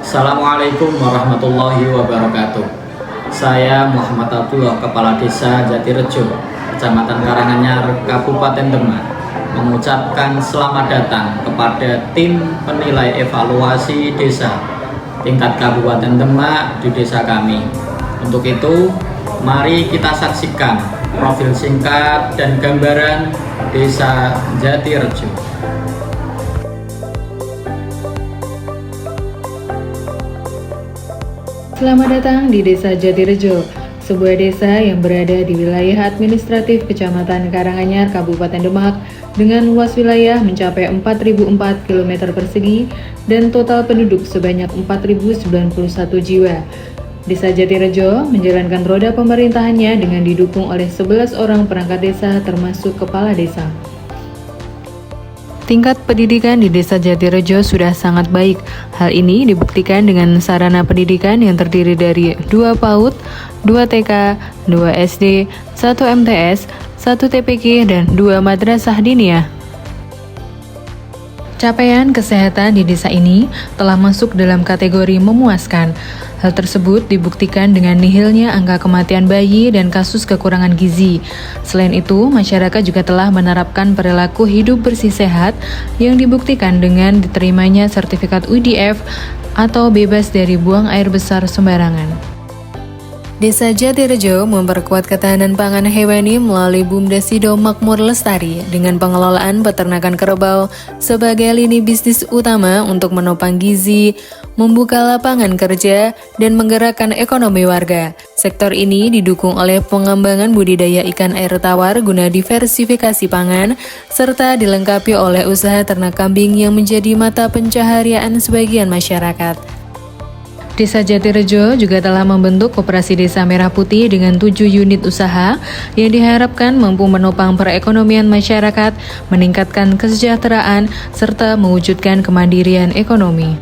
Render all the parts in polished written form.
Assalamualaikum warahmatullahi wabarakatuh. Saya Muhammad Abdullah, Kepala Desa Jatirejo, Kecamatan Karanganyar, Kabupaten Demak, mengucapkan selamat datang kepada tim penilai evaluasi desa tingkat Kabupaten Demak di desa kami. Untuk itu, mari kita saksikan profil singkat dan gambaran Desa Jatirejo. Selamat datang di Desa Jatirejo, sebuah desa yang berada di wilayah administratif Kecamatan Karanganyar, Kabupaten Demak, dengan luas wilayah mencapai 4.004 km persegi dan total penduduk sebanyak 4.091 jiwa. Desa Jatirejo menjalankan roda pemerintahannya dengan didukung oleh 11 orang perangkat desa termasuk kepala desa. Tingkat pendidikan di Desa Jatirejo sudah sangat baik. Hal ini dibuktikan dengan sarana pendidikan yang terdiri dari 2 PAUD, 2 TK, 2 SD, 1 MTS, 1 TPK, dan 2 madrasah diniyah. Capaian kesehatan di desa ini telah masuk dalam kategori memuaskan. Hal tersebut dibuktikan dengan nihilnya angka kematian bayi dan kasus kekurangan gizi. Selain itu, masyarakat juga telah menerapkan perilaku hidup bersih sehat yang dibuktikan dengan diterimanya sertifikat UDF atau bebas dari buang air besar sembarangan. Desa Jatirejo memperkuat ketahanan pangan hewani melalui BUMDes Sido Makmur Lestari dengan pengelolaan peternakan kerbau sebagai lini bisnis utama untuk menopang gizi, membuka lapangan kerja, dan menggerakkan ekonomi warga. Sektor ini didukung oleh pengembangan budidaya ikan air tawar guna diversifikasi pangan, serta dilengkapi oleh usaha ternak kambing yang menjadi mata pencaharian sebagian masyarakat. Desa Jatirejo juga telah membentuk Koperasi Desa Merah Putih dengan 7 unit usaha yang diharapkan mampu menopang perekonomian masyarakat, meningkatkan kesejahteraan, serta mewujudkan kemandirian ekonomi.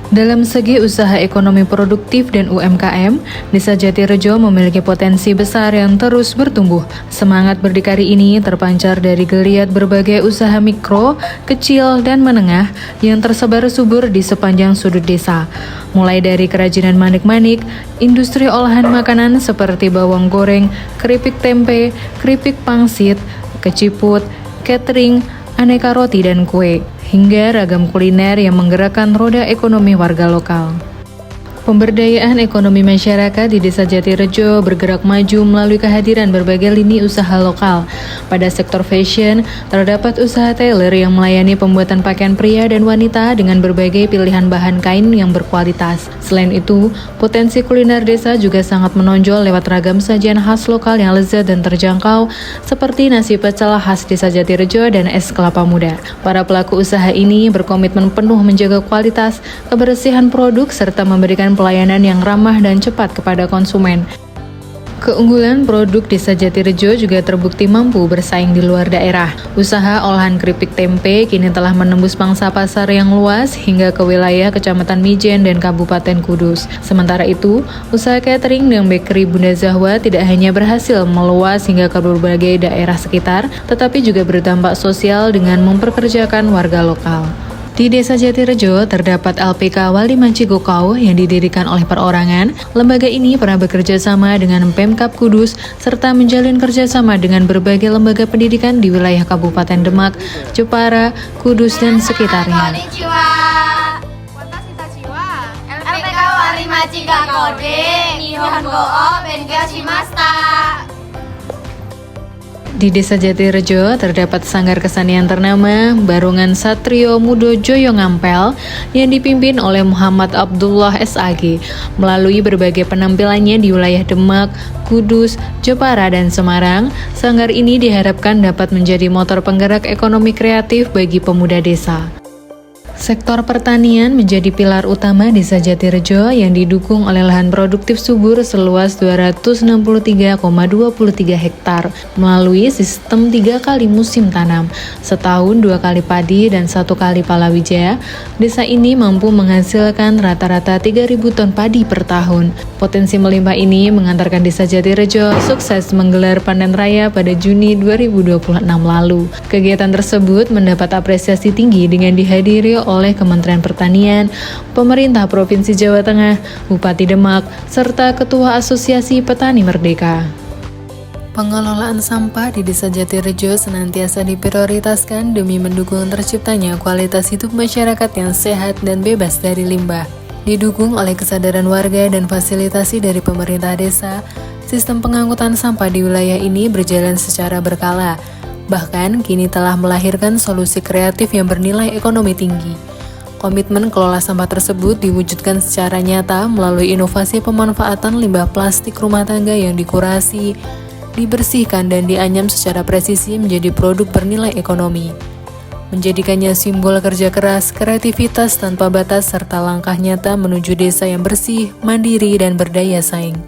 Dalam segi usaha ekonomi produktif dan UMKM, Desa Jatirejo memiliki potensi besar yang terus bertumbuh. Semangat berdikari ini terpancar dari geliat berbagai usaha mikro, kecil, dan menengah yang tersebar subur di sepanjang sudut desa. Mulai dari kerajinan manik-manik, industri olahan makanan seperti bawang goreng, keripik tempe, keripik pangsit, keciput, catering, aneka roti dan kue, hingga ragam kuliner yang menggerakkan roda ekonomi warga lokal. Pemberdayaan ekonomi masyarakat di Desa Jatirejo bergerak maju melalui kehadiran berbagai lini usaha lokal. Pada sektor fashion, terdapat usaha tailor yang melayani pembuatan pakaian pria dan wanita dengan berbagai pilihan bahan kain yang berkualitas. Selain itu, potensi kuliner desa juga sangat menonjol lewat ragam sajian khas lokal yang lezat dan terjangkau, seperti nasi pecel khas Desa Jatirejo dan es kelapa muda. Para pelaku usaha ini berkomitmen penuh menjaga kualitas, kebersihan produk, serta memberikan pelayanan yang ramah dan cepat kepada konsumen. Keunggulan produk Desa Jatirejo juga terbukti mampu bersaing di luar daerah. Usaha olahan keripik tempe kini telah menembus pangsa pasar yang luas hingga ke wilayah Kecamatan Mijen dan Kabupaten Kudus. Sementara itu, usaha catering dan bakery Bunda Zahwa tidak hanya berhasil meluas hingga ke berbagai daerah sekitar, tetapi juga berdampak sosial dengan memperkerjakan warga lokal. Di Desa Jatirejo terdapat LPK Wali Manci Gokau yang didirikan oleh perorangan. Lembaga ini pernah bekerja sama dengan Pemkab Kudus serta menjalin kerjasama dengan berbagai lembaga pendidikan di wilayah Kabupaten Demak, Jepara, Kudus, dan sekitarnya. LPK Wali Manci Gokau Nihongo Benga Shimashita. Di Desa Jatirejo terdapat sanggar kesenian ternama Barongan Satrio Mudo Joyo Ngampel yang dipimpin oleh Muhammad Abdullah SAG. Melalui berbagai penampilannya di wilayah Demak, Kudus, Jepara, dan Semarang, sanggar ini diharapkan dapat menjadi motor penggerak ekonomi kreatif bagi pemuda desa. Sektor pertanian menjadi pilar utama Desa Jatirejo yang didukung oleh lahan produktif subur seluas 263,23 hektar melalui sistem 3 kali musim tanam, setahun 2 kali padi dan 1 kali palawija. Desa ini mampu menghasilkan rata-rata 3.000 ton padi per tahun. Potensi melimpah ini mengantarkan Desa Jatirejo sukses menggelar panen raya pada Juni 2026 lalu. Kegiatan tersebut mendapat apresiasi tinggi dengan dihadiri oleh Kementerian Pertanian, pemerintah Provinsi Jawa Tengah, Bupati Demak, serta Ketua Asosiasi Petani Merdeka. Pengelolaan sampah di Desa Jatirejo senantiasa diprioritaskan demi mendukung terciptanya kualitas hidup masyarakat yang sehat dan bebas dari limbah. Didukung oleh kesadaran warga dan fasilitasi dari pemerintah desa, sistem pengangkutan sampah di wilayah ini berjalan secara berkala. Bahkan kini telah melahirkan solusi kreatif yang bernilai ekonomi tinggi. Komitmen kelola sampah tersebut diwujudkan secara nyata melalui inovasi pemanfaatan limbah plastik rumah tangga yang dikurasi, dibersihkan dan dianyam secara presisi menjadi produk bernilai ekonomi. Menjadikannya simbol kerja keras, kreativitas tanpa batas, serta langkah nyata menuju desa yang bersih, mandiri, dan berdaya saing.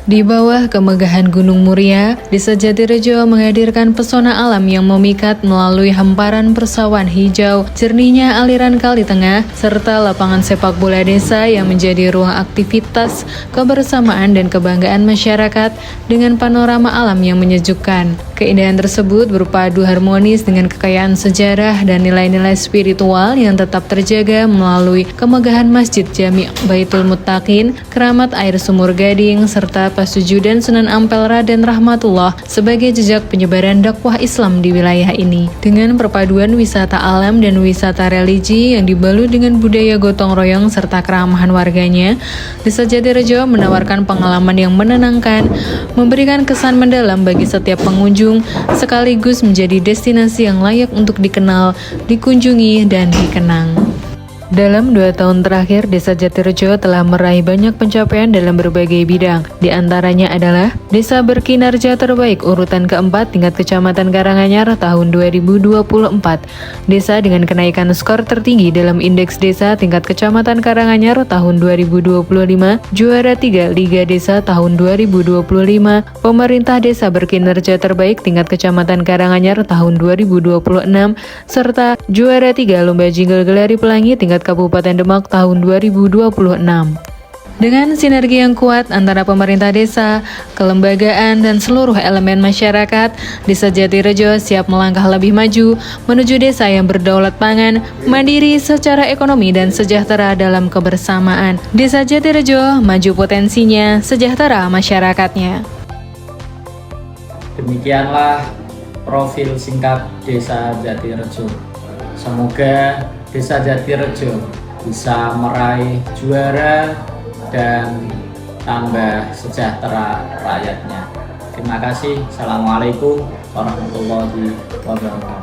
Di bawah kemegahan Gunung Muria, Desa Jatirejo menghadirkan pesona alam yang memikat melalui hamparan persawahan hijau, jernihnya aliran kali tengah, serta lapangan sepak bola desa yang menjadi ruang aktivitas, kebersamaan dan kebanggaan masyarakat dengan panorama alam yang menyejukkan. Keindahan tersebut berpadu harmonis dengan kekayaan sejarah dan nilai-nilai spiritual yang tetap terjaga melalui kemegahan Masjid Jami' Baitul Muttaqin, keramat air sumur Gading, serta Pasujudan Sunan Ampel Raden Rahmatullah sebagai jejak penyebaran dakwah Islam di wilayah ini. Dengan perpaduan wisata alam dan wisata religi yang dibalut dengan budaya gotong royong serta keramahan warganya, Desa Jatirejo menawarkan pengalaman yang menenangkan, memberikan kesan mendalam bagi setiap pengunjung, sekaligus menjadi destinasi yang layak untuk dikenal, dikunjungi, dan dikenang. Dalam 2 tahun terakhir, Desa Jatirejo telah meraih banyak pencapaian dalam berbagai bidang. Di antaranya adalah Desa Berkinerja Terbaik urutan keempat tingkat Kecamatan Karanganyar tahun 2024. Desa dengan kenaikan skor tertinggi dalam Indeks Desa tingkat Kecamatan Karanganyar tahun 2025, juara 3 Liga Desa tahun 2025, Pemerintah Desa Berkinerja Terbaik tingkat Kecamatan Karanganyar tahun 2026, serta juara 3 Lomba Jingle Gelari Pelangi tingkat Kabupaten Demak tahun 2026. Dengan sinergi yang kuat antara pemerintah desa, kelembagaan, dan seluruh elemen masyarakat, Desa Jatirejo siap melangkah lebih maju menuju desa yang berdaulat pangan, mandiri secara ekonomi dan sejahtera dalam kebersamaan. Desa Jatirejo maju potensinya, sejahtera masyarakatnya. Demikianlah profil singkat Desa Jatirejo. Semoga Desa Jatirejo bisa meraih juara dan tambah sejahtera rakyatnya. Terima kasih. Assalamualaikum warahmatullahi wabarakatuh.